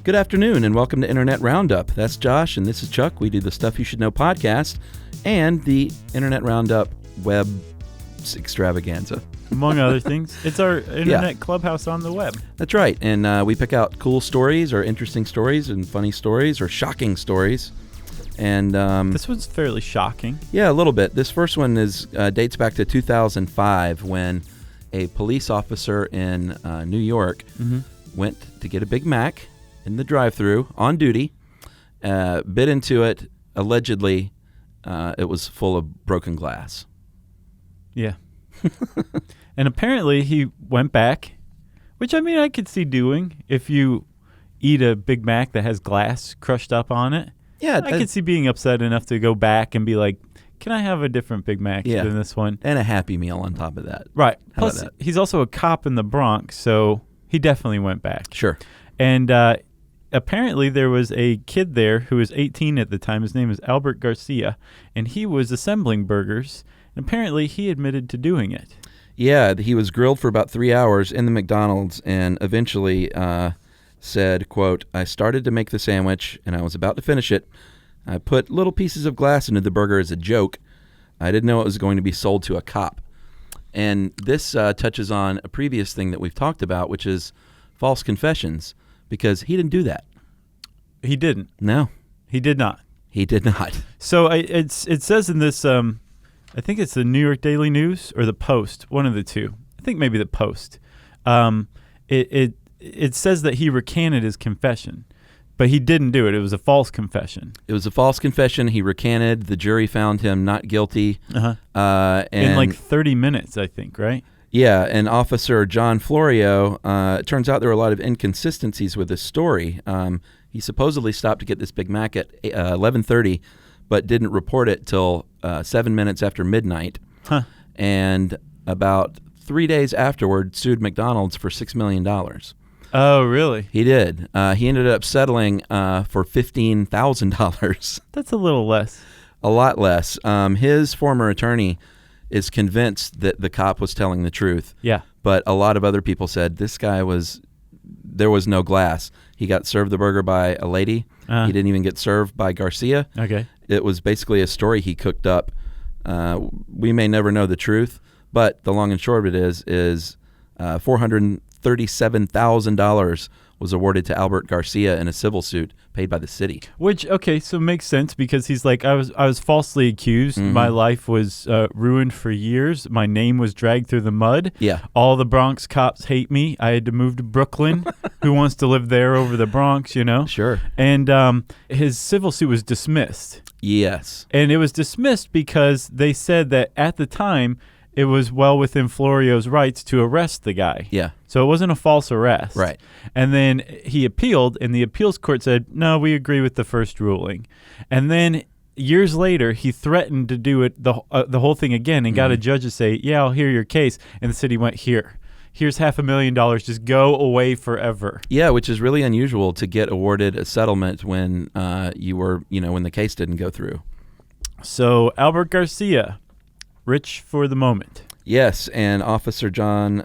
Good afternoon and welcome to Internet Roundup. That's Josh and this is Chuck. We do the Stuff You Should Know podcast and the Internet Roundup web extravaganza. Among other things. It's our internet clubhouse on the web. That's right. And we pick out cool stories or interesting stories and funny stories or shocking stories. And this one's fairly shocking. Yeah, a little bit. This first one dates back to 2005 when a police officer in New York went to get a Big Mac in the drive-thru on duty, bit into it. Allegedly, it was full of broken glass. Yeah. And apparently he went back, which I mean I could see doing if you eat a Big Mac that has glass crushed up on it. Yeah, I could see being upset enough to go back and be like, can I have a different Big Mac than this one? And a Happy Meal on top of that. Right. How Plus, about that? he's also a cop in the Bronx, so he definitely went back. Sure. And apparently there was a kid there who was 18 at the time. His name is Albert Garcia, and he was assembling burgers. And apparently he admitted to doing it. Yeah, he was grilled for about 3 hours in the McDonald's and eventually said, quote, "I started to make the sandwich and I was about to finish it. I put little pieces of glass into the burger as a joke. I didn't know it was going to be sold to a cop." And this touches on a previous thing that we've talked about, which is false confessions, because he didn't do that. He didn't. No. He did not. He did not. So it says in this, I think it's the New York Daily News or the Post, one of the two. I think maybe the Post. It says that he recanted his confession, but he didn't do it. It was a false confession. It was a false confession. He recanted. The jury found him not guilty. In like 30 minutes, I think, right? Yeah, and Officer John Florio, it turns out there were a lot of inconsistencies with his story. He supposedly stopped to get this Big Mac at 11:30, but didn't report it till 7 minutes after midnight. And about 3 days afterward, sued McDonald's for $6 million. Oh, really? He did. He ended up settling for $15,000. That's a little less. A lot less. His former attorney is convinced that the cop was telling the truth. Yeah. But a lot of other people said there was no glass. He got served the burger by a lady. He didn't even get served by Garcia. Okay. It was basically a story he cooked up. We may never know the truth, but the long and short of it is $437,000 was awarded to Albert Garcia in a civil suit paid by the city. Which, okay, so makes sense because he's like, I was falsely accused. My life was ruined for years. My name was dragged through the mud. Yeah. All the Bronx cops hate me. I had to move to Brooklyn. Who wants to live there over the Bronx, you know? Sure. And his civil suit was dismissed. Yes. And it was dismissed because they said that at the time, it was well within Florio's rights to arrest the guy. Yeah. So it wasn't a false arrest. Right. And then he appealed, and the appeals court said, no, we agree with the first ruling. And then years later, he threatened to do it the whole thing again and got a judge to say, yeah, I'll hear your case. And the city went, here's $500,000. Just go away forever. Yeah, which is really unusual to get awarded a settlement when when the case didn't go through. So Albert Garcia, rich for the moment. Yes, and Officer John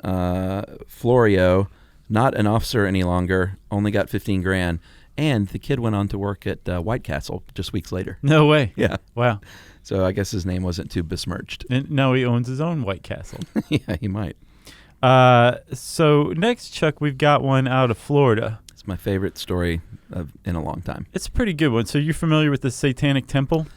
Florio, not an officer any longer, only got $15,000, and the kid went on to work at White Castle just weeks later. No way. Yeah. Wow. So I guess his name wasn't too besmirched. And now he owns his own White Castle. Yeah, he might. So next, Chuck, we've got one out of Florida. It's my favorite story in a long time. It's a pretty good one. So you're familiar with the Satanic Temple?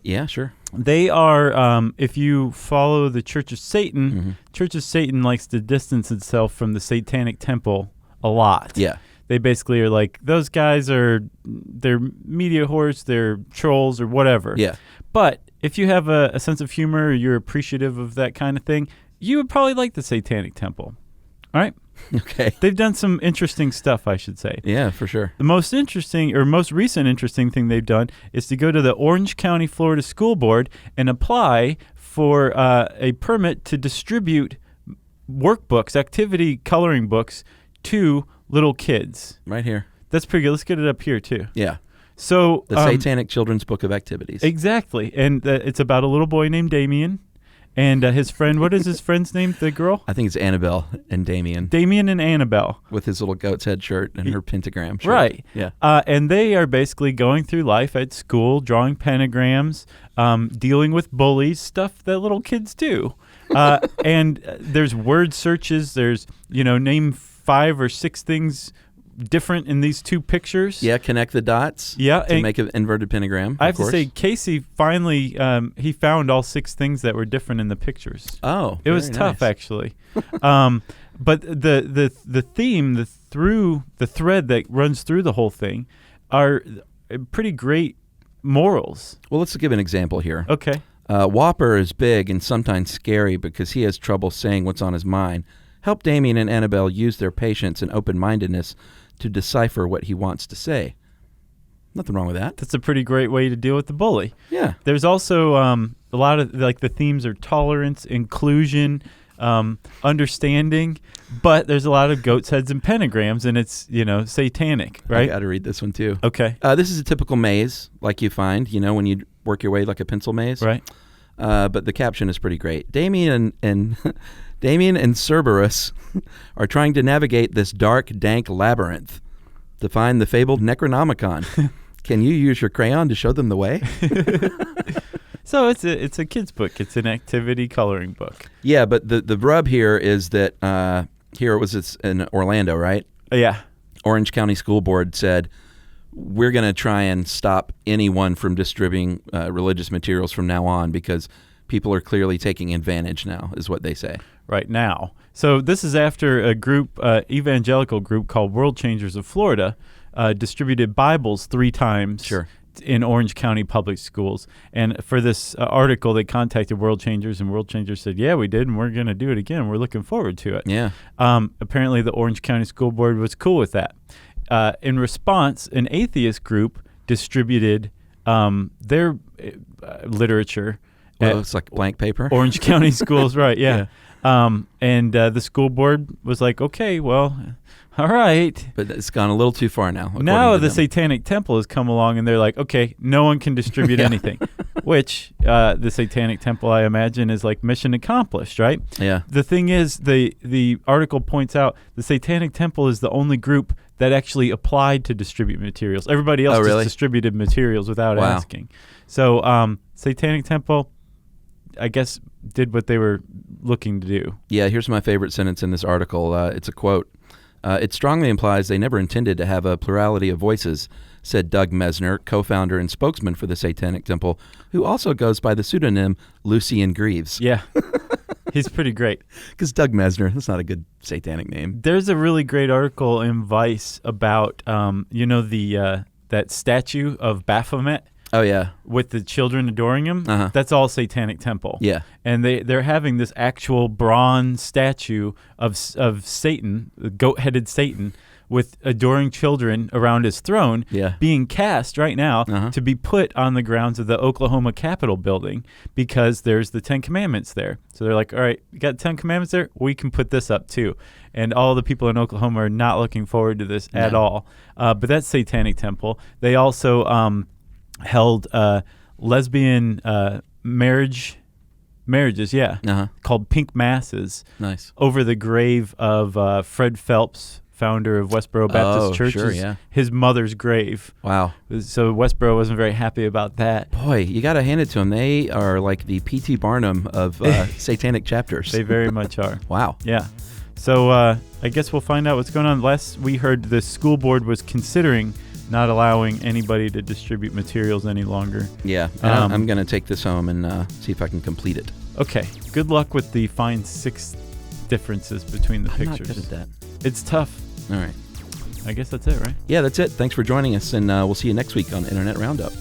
Yeah, sure. They are, if you follow the Church of Satan, Church of Satan likes to distance itself from the Satanic Temple a lot. Yeah. They basically are like, those guys they're media whores, they're trolls or whatever. Yeah. But if you have a sense of humor or you're appreciative of that kind of thing, you would probably like the Satanic Temple. All right? Okay. They've done some interesting stuff, I should say. Yeah, for sure. The most recent interesting thing they've done is to go to the Orange County, Florida School Board and apply for a permit to distribute workbooks, activity coloring books, to little kids. Right here. That's pretty good. Let's get it up here, too. Yeah. So the Satanic Children's Book of Activities. Exactly. And it's about a little boy named Damien. And his friend, what is his friend's name, the girl? I think it's Annabelle and Damien. Damien and Annabelle. With his little goat's head shirt and her pentagram shirt. Right. Yeah. And they are basically going through life at school, drawing pentagrams, dealing with bullies, stuff that little kids do. And there's word searches. There's, name 5 or 6 things different in these 2 pictures. Yeah, connect the dots to make an inverted pentagram. I have to say, Casey finally, he found all 6 things that were different in the pictures. Oh, it was tough, actually. But the theme, the thread that runs through the whole thing are pretty great morals. Well, let's give an example here. Okay. Whopper is big and sometimes scary because he has trouble saying what's on his mind. Help Damien and Annabelle use their patience and open-mindedness to decipher what he wants to say. Nothing wrong with that. That's a pretty great way to deal with the bully. Yeah. There's also a lot of, the themes are tolerance, inclusion, understanding, but there's a lot of goat's heads and pentagrams, and it's, satanic, right? I got to read this one, too. Okay. This is a typical maze, like you find, when you work your way like a pencil maze. Right. But the caption is pretty great. Damien and Damien and Cerberus are trying to navigate this dark, dank labyrinth to find the fabled Necronomicon. Can you use your crayon to show them the way? So it's a kid's book. It's an activity coloring book. Yeah, but the rub here is that it's in Orlando, right? Yeah. Orange County School Board said, we're going to try and stop anyone from distributing religious materials from now on because people are clearly taking advantage now, is what they say. Right now. So this is after a group, evangelical group called World Changers of Florida, distributed Bibles 3 times in Orange County public schools. And for this article, they contacted World Changers, and World Changers said, yeah, we did, and we're going to do it again. We're looking forward to it. Yeah. Apparently, the Orange County School Board was cool with that. In response, an atheist group distributed their literature. Well, it's like blank paper. Orange County schools, right, yeah. And the school board was like, okay, well, all right. But it's gone a little too far now. Now the Satanic Temple has come along, and they're like, okay, no one can distribute anything, which the Satanic Temple, I imagine, is like mission accomplished, right? Yeah. The thing is, the article points out the Satanic Temple is the only group that actually applied to distribute materials. Everybody else just distributed materials without asking. So Satanic Temple, I guess, did what they were looking to do. Yeah, here's my favorite sentence in this article. It's a quote. It strongly implies they never intended to have a plurality of voices, said Doug Mesner, co-founder and spokesman for the Satanic Temple, who also goes by the pseudonym Lucian Greaves. Yeah, he's pretty great. Because Doug Mesner, that's not a good satanic name. There's a really great article in Vice about, that statue of Baphomet. Oh, yeah. With the children adoring him. Uh-huh. That's all Satanic Temple. Yeah. And they're having this actual bronze statue of Satan, the goat-headed Satan, with adoring children around his throne being cast right now to be put on the grounds of the Oklahoma Capitol building because there's the 10 Commandments there. So they're like, all right, you got 10 Commandments there? We can put this up too. And all the people in Oklahoma are not looking forward to this at all. But that's Satanic Temple. They also held lesbian marriages, called pink masses over the grave of Fred Phelps, founder of Westboro Baptist Church. His mother's grave. Wow. So Westboro wasn't very happy about that. Boy, you got to hand it to them. They are like the P.T. Barnum of satanic chapters. They very much are. Wow. Yeah. So I guess we'll find out what's going on. Last we heard, the school board was considering not allowing anybody to distribute materials any longer. Yeah, I'm going to take this home and see if I can complete it. Okay, good luck with the find 6 differences between the pictures. I'm not good at that. It's tough. All right. I guess that's it, right? Yeah, that's it. Thanks for joining us, and we'll see you next week on Internet Roundup.